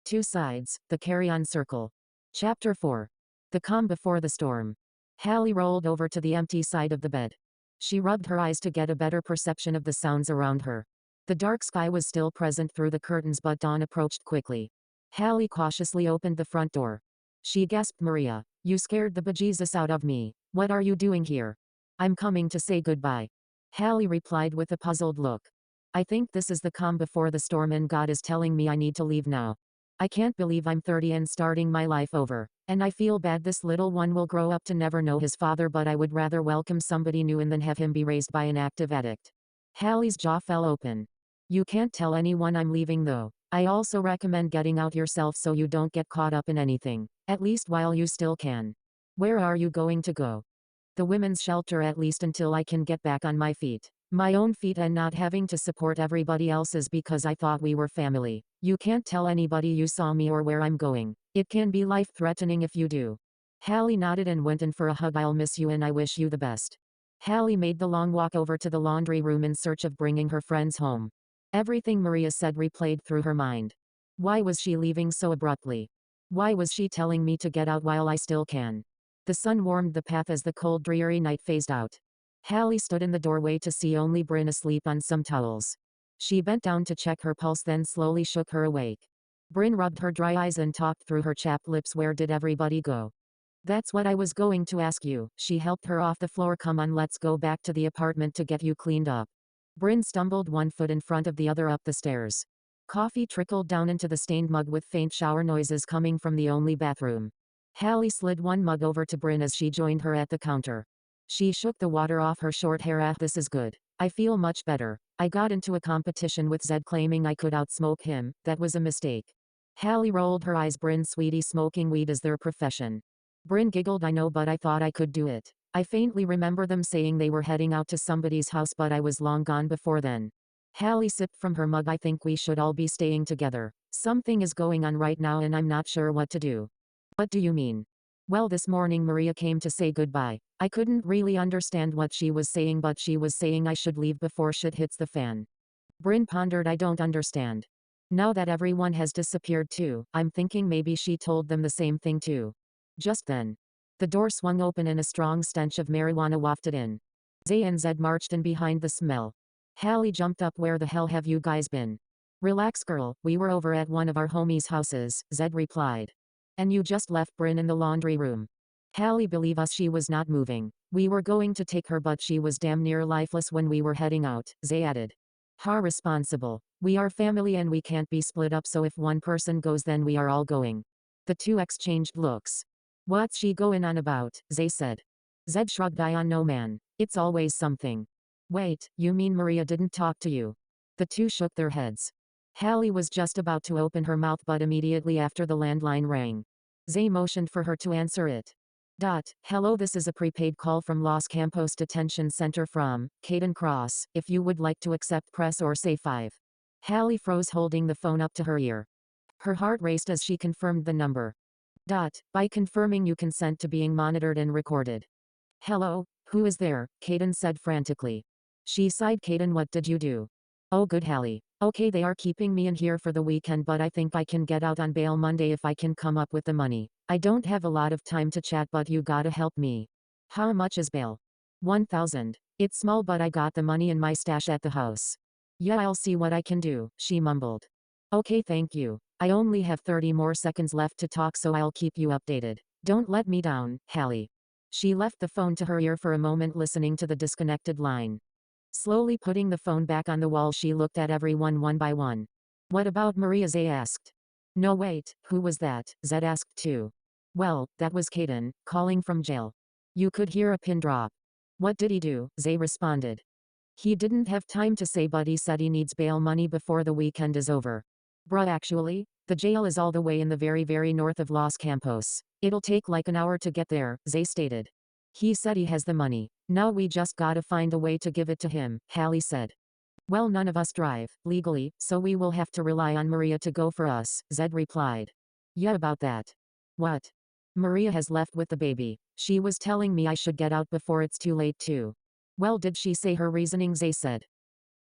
Two Sides, The Carry-On Circle. Chapter 4. The Calm Before the Storm. Hallie rolled over to the empty side of the bed. She rubbed her eyes to get a better perception of the sounds around her. The dark sky was still present through the curtains, but dawn approached quickly. Hallie cautiously opened the front door. She gasped, "Maria, you scared the bejesus out of me. What are you doing here?" "I'm coming to say goodbye," Hallie replied with a puzzled look. "I think this is the calm before the storm, and God is telling me I need to leave now. I can't believe I'm 30 and starting my life over, and I feel bad this little one will grow up to never know his father, but I would rather welcome somebody new and than have him be raised by an active addict." Hallie's jaw fell open. "You can't tell anyone I'm leaving though. I also recommend getting out yourself so you don't get caught up in anything, at least while you still can." "Where are you going to go?" "The women's shelter, at least until I can get back on my feet. My own feet, and not having to support everybody else's because I thought we were family. You can't tell anybody you saw me or where I'm going. It can be life-threatening if you do." Hallie nodded and went in for a hug. "I'll miss you and I wish you the best." Hallie made the long walk over to the laundry room in search of bringing her friends home. Everything Maria said replayed through her mind. Why was she leaving so abruptly? Why was she telling me to get out while I still can? The sun warmed the path as the cold, dreary night phased out. Hallie stood in the doorway to see only Bryn asleep on some towels. She bent down to check her pulse, then slowly shook her awake. Bryn rubbed her dry eyes and talked through her chapped lips. "Where did everybody go?" "That's what I was going to ask you." She helped her off the floor. "Come on, let's go back to the apartment to get you cleaned up." Bryn stumbled one foot in front of the other up the stairs. Coffee trickled down into the stained mug with faint shower noises coming from the only bathroom. Hallie slid one mug over to Bryn as she joined her at the counter. She shook the water off her short hair. "Ah, this is good. I feel much better. I got into a competition with Zed claiming I could outsmoke him. That was a mistake." Hallie rolled her eyes. "Bryn, sweetie, smoking weed is their profession." Bryn giggled. "I know, but I thought I could do it. I faintly remember them saying they were heading out to somebody's house, but I was long gone before then." Hallie sipped from her mug. "I think we should all be staying together. Something is going on right now and I'm not sure what to do." "What do you mean?" "Well, this morning Maria came to say goodbye. I couldn't really understand what she was saying, but she was saying I should leave before shit hits the fan." Bryn pondered. "I don't understand. Now that everyone has disappeared too, I'm thinking maybe she told them the same thing too." Just then, the door swung open and a strong stench of marijuana wafted in. Zay and Zed marched in behind the smell. Hallie jumped up. "Where the hell have you guys been?" "Relax, girl, we were over at one of our homies' houses," Zed replied. "And you just left Bryn in the laundry room?" Hallie, believe us, she was not moving. "We were going to take her, but she was damn near lifeless when we were heading out," Zay added. "How responsible. We are family and we can't be split up, so if one person goes then we are all going." The two exchanged looks. "What's she going on about?" Zay said. Zed shrugged. "I on no, man. It's always something." "Wait, you mean Maria didn't talk to you?" The two shook their heads. Hallie was just about to open her mouth, but immediately after the landline rang. Zay motioned for her to answer it. "Hello, this is a prepaid call from Los Campos Detention Center from Caden Cross. If you would like to accept, press or say 5. Hallie froze, holding the phone up to her ear. Her heart raced as she confirmed the number. "By confirming you consent to being monitored and recorded." "Hello, who is there?" Caden said frantically. She sighed. "Caden, what did you do?" "Oh good, Hallie. Okay, they are keeping me in here for the weekend, but I think I can get out on bail Monday if I can come up with the money. I don't have a lot of time to chat, but you gotta help me." "How much is bail?" 1,000. "It's small, but I got the money in my stash at the house." "Yeah, I'll see what I can do," she mumbled. "Okay, thank you. I only have 30 more seconds left to talk, so I'll keep you updated. Don't let me down, Hallie." She left the phone to her ear for a moment, listening to the disconnected line. Slowly putting the phone back on the wall, she looked at everyone one by one. "What about Maria?" Zay asked. "No, wait, who was that?" Zed asked too. "Well, that was Caden, calling from jail." You could hear a pin drop. "What did he do?" Zay responded. "He didn't have time to say, but he said he needs bail money before the weekend is over." "Bruh, actually, the jail is all the way in the very north of Los Campos. It'll take like an hour to get there," Zay stated. "He said he has the money. Now we just gotta find a way to give it to him," Hallie said. "Well, none of us drive, legally, so we will have to rely on Maria to go for us," Zed replied. "Yeah, about that." "What?" "Maria has left with the baby. She was telling me I should get out before it's too late too." "Well, did she say her reasoning?" Zay said.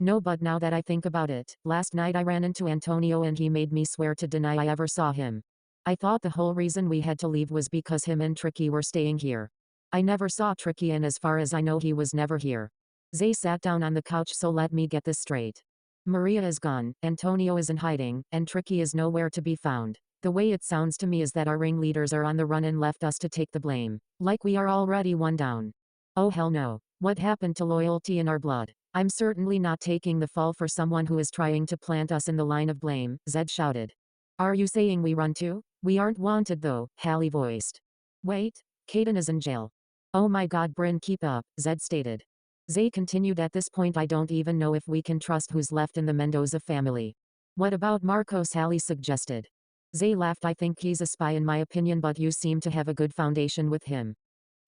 No, but now that I think about it, last night I ran into Antonio and he made me swear to deny I ever saw him. I thought the whole reason we had to leave was because him and Tricky were staying here. I never saw Tricky and as far as I know he was never here. Zay sat down on the couch, so let me get this straight. Maria is gone, Antonio is in hiding, and Tricky is nowhere to be found. The way it sounds to me is that our ringleaders are on the run and left us to take the blame. Like we are already one down. Oh hell no. What happened to loyalty in our blood? I'm certainly not taking the fall for someone who is trying to plant us in the line of blame, Zed shouted. Are you saying we run too? We aren't wanted though, Hallie voiced. Wait, Caden is in jail. Oh my god, Bryn, keep up, Zed stated. Zay continued, at this point I don't even know if we can trust who's left in the Mendoza family. What about Marcos, Hallie suggested. Zay laughed. I think he's a spy in my opinion, but you seem to have a good foundation with him.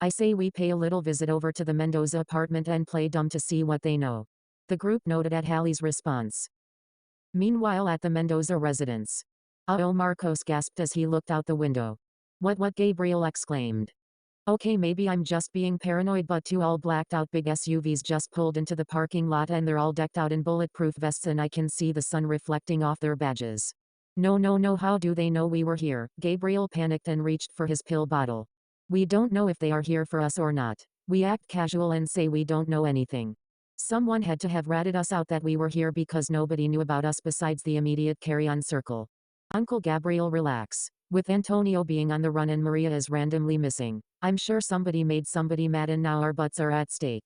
I say we pay a little visit over to the Mendoza apartment and play dumb to see what they know. The group noted at Hallie's response. Meanwhile at the Mendoza residence. Oh, Marcos gasped as he looked out the window. What, Gabriel exclaimed. Okay, maybe I'm just being paranoid, but two all blacked out big SUVs just pulled into the parking lot and they're all decked out in bulletproof vests and I can see the sun reflecting off their badges. No, how do they know we were here? Gabriel panicked and reached for his pill bottle. We don't know if they are here for us or not. We act casual and say we don't know anything. Someone had to have ratted us out that we were here because nobody knew about us besides the immediate carry-on circle. Uncle Gabriel, relax. With Antonio being on the run and Maria is randomly missing, I'm sure somebody made somebody mad and now our butts are at stake.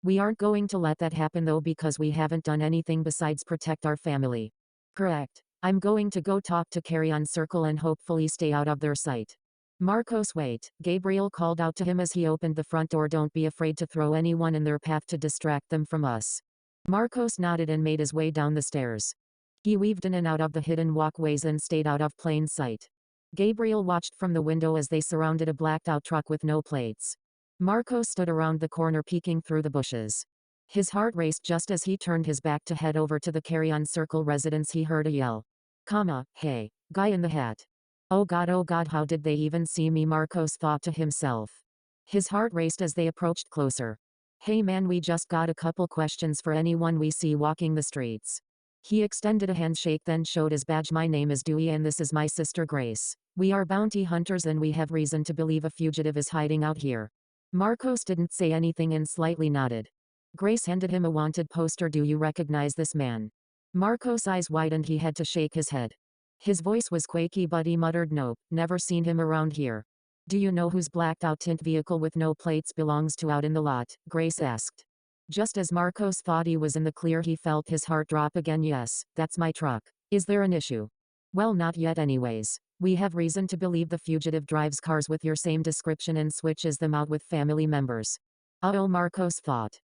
We aren't going to let that happen though, because we haven't done anything besides protect our family. Correct. I'm going to go talk to carry-on circle and hopefully stay out of their sight. Marcos, wait, Gabriel called out to him as he opened the front door. Don't be afraid to throw anyone in their path to distract them from us. Marcos nodded and made his way down the stairs. He weaved in and out of the hidden walkways and stayed out of plain sight. Gabriel watched from the window as they surrounded a blacked-out truck with no plates. Marcos stood around the corner peeking through the bushes. His heart raced just as he turned his back to head over to the carry-on circle residence. He heard a yell. Hey, guy in the hat. Oh god, how did they even see me? Marcos thought to himself. His heart raced as they approached closer. Hey man, we just got a couple questions for anyone we see walking the streets. He extended a handshake, then showed his badge. My name is Dewey and this is my sister Grace. We are bounty hunters and we have reason to believe a fugitive is hiding out here. Marcos didn't say anything and slightly nodded. Grace handed him a wanted poster. Do you recognize this man? Marcos' eyes widened. He had to shake his head. His voice was quaky but he muttered, nope, never seen him around here. Do you know whose blacked out tint vehicle with no plates belongs to out in the lot? Grace asked. Just as Marcos thought he was in the clear, he felt his heart drop again. Yes, that's my truck. Is there an issue? Well, not yet anyways. We have reason to believe the fugitive drives cars with your same description and switches them out with family members. Oh, Marcos thought.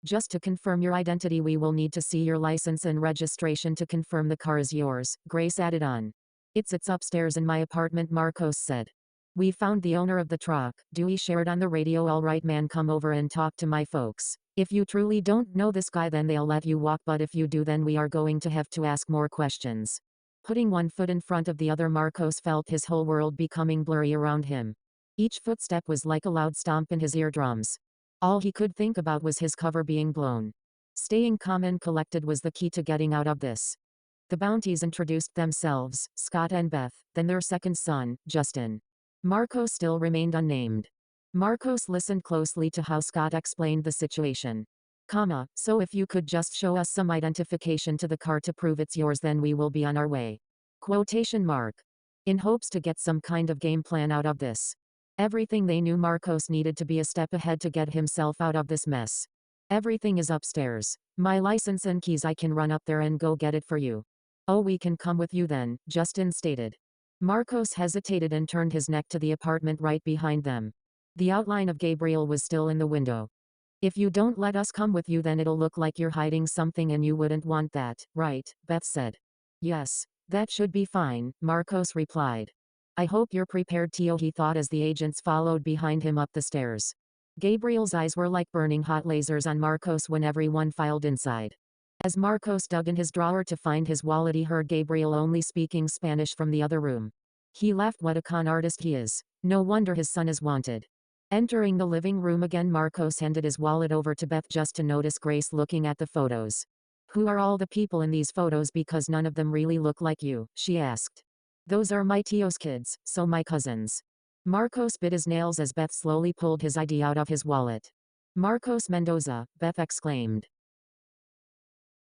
Just to confirm your identity, we will need to see your license and registration to confirm the car is yours, Grace added on. It's upstairs in my apartment, Marcos said. We found the owner of the truck, Dewey shared on the radio. All right man, come over and talk to my folks. If you truly don't know this guy then they'll let you walk, but if you do then we are going to have to ask more questions. Putting one foot in front of the other, Marcos felt his whole world becoming blurry around him. Each footstep was like a loud stomp in his eardrums. All he could think about was his cover being blown. Staying calm and collected was the key to getting out of this. The bounties introduced themselves, Scott and Beth, then their second son, Justin. Marcos still remained unnamed. Marcos listened closely to how Scott explained the situation. So if you could just show us some identification to the car to prove it's yours, then we will be on our way. Quotation mark. In hopes to get some kind of game plan out of this. Everything they knew, Marcos needed to be a step ahead to get himself out of this mess. Everything is upstairs. My license and keys, I can run up there and go get it for you. Oh, we can come with you then, Justin stated. Marcos hesitated and turned his neck to the apartment right behind them. The outline of Gabriel was still in the window. If you don't let us come with you then it'll look like you're hiding something and you wouldn't want that, right? Beth said. Yes, that should be fine, Marcos replied. I hope you're prepared, Tio, he thought as the agents followed behind him up the stairs. Gabriel's eyes were like burning hot lasers on Marcos when everyone filed inside. As Marcos dug in his drawer to find his wallet, he heard Gabriel only speaking Spanish from the other room. He laughed. What a con artist he is. No wonder his son is wanted. Entering the living room again, Marcos handed his wallet over to Beth just to notice Grace looking at the photos. Who are all the people in these photos because none of them really look like you, she asked. Those are my Tio's kids, so my cousins. Marcos bit his nails as Beth slowly pulled his ID out of his wallet. Marcos Mendoza, Beth exclaimed.